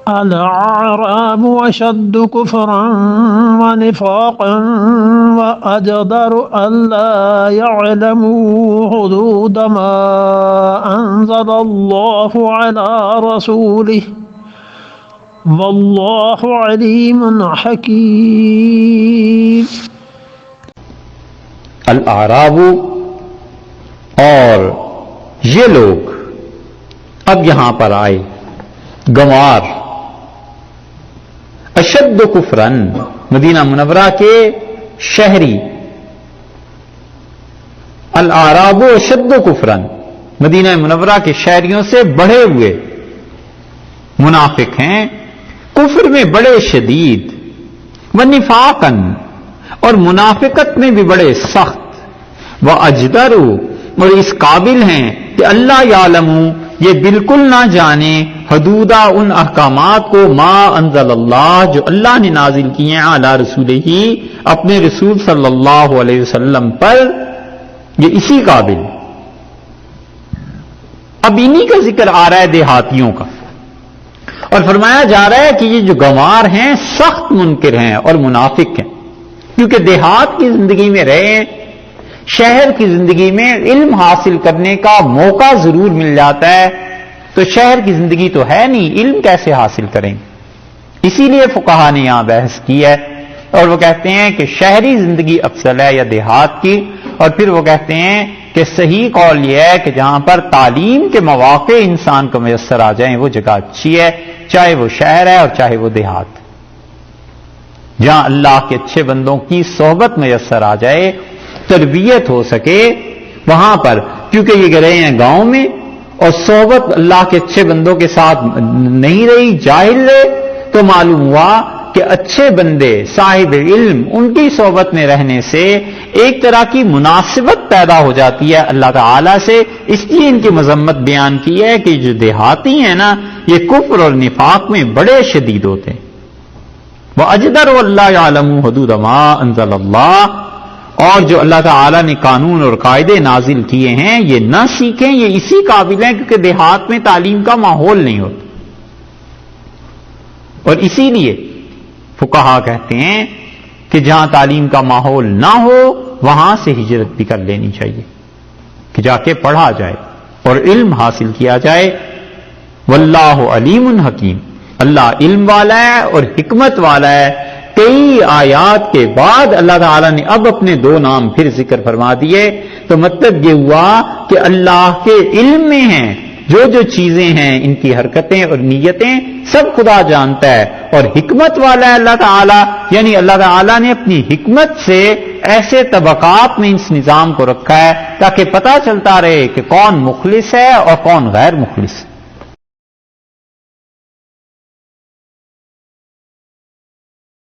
الأعراب أشد كفرا ونفاقا وأجدر ألا يعلموا حدود ما أنزل الله على رسوله والله عليم حكيم۔ الاعراب، اور یہ لوگ اب یہاں پر آئے گنوار، اشد کفرن، مدینہ منورہ کے شہری، الاعراب اشد کفرن، مدینہ منورہ کے شہریوں سے بڑھے ہوئے منافق ہیں، کفر میں بڑے شدید، ونفاقن، اور منافقت میں بھی بڑے سخت، واجدر، اور اس قابل ہیں کہ اللہ یعلمو، یہ بالکل نہ جانے، حدودہ ان احکامات کو، ما انزل اللہ، جو اللہ نے نازل کیے ہیں، علی رسولہ، اپنے رسول صلی اللہ علیہ وسلم پر، یہ اسی قابل۔ اب انہی کا ذکر آ رہا ہے دیہاتیوں کا، اور فرمایا جا رہا ہے کہ یہ جو گنوار ہیں سخت منکر ہیں اور منافق ہیں، کیونکہ دیہات کی زندگی میں رہے، شہر کی زندگی میں علم حاصل کرنے کا موقع ضرور مل جاتا ہے، تو شہر کی زندگی تو ہے نہیں، علم کیسے حاصل کریں؟ اسی لیے فقہا نے یہاں بحث کی ہے، اور وہ کہتے ہیں کہ شہری زندگی افضل ہے یا دیہات کی، اور پھر وہ کہتے ہیں کہ صحیح قول یہ ہے کہ جہاں پر تعلیم کے مواقع انسان کو میسر آ جائیں وہ جگہ اچھی ہے، چاہے وہ شہر ہے اور چاہے وہ دیہات، جہاں اللہ کے اچھے بندوں کی صحبت میسر آ جائے، تربیت ہو سکے، وہاں پر، کیونکہ یہ گئے ہیں گاؤں میں اور صحبت اللہ کے اچھے بندوں کے ساتھ نہیں رہی، جاہل رہے، تو معلوم ہوا کہ اچھے بندے صاحب علم ان کی صحبت میں رہنے سے ایک طرح کی مناسبت پیدا ہو جاتی ہے اللہ تعالی سے۔ اس لیے ان کی مذمت بیان کی ہے کہ جو دیہاتی ہیں نا، یہ کفر اور نفاق میں بڑے شدید ہوتے ہیں۔ وَأَجْدَرُ وَاللَّهُ يَعْلَمُ حُدُودَ مَا أَنزَلَ اللَّهُ، اور جو اللہ تعالی نے قانون اور قاعدے نازل کیے ہیں یہ نہ سیکھیں، یہ اسی قابل ہیں کیونکہ دیہات میں تعلیم کا ماحول نہیں ہوتا، اور اسی لیے فقہا کہتے ہیں کہ جہاں تعلیم کا ماحول نہ ہو وہاں سے ہجرت بھی کر لینی چاہیے کہ جا کے پڑھا جائے اور علم حاصل کیا جائے۔ واللہ علیم حکیم، اللہ علم والا ہے اور حکمت والا ہے۔ کئی آیات کے بعد اللہ تعالیٰ نے اب اپنے دو نام پھر ذکر فرما دیے، تو مطلب یہ ہوا کہ اللہ کے علم میں ہیں جو جو چیزیں ہیں، ان کی حرکتیں اور نیتیں سب خدا جانتا ہے، اور حکمت والا ہے اللہ تعالیٰ، یعنی اللہ تعالیٰ نے اپنی حکمت سے ایسے طبقات میں اس نظام کو رکھا ہے تاکہ پتہ چلتا رہے کہ کون مخلص ہے اور کون غیر مخلص ہے۔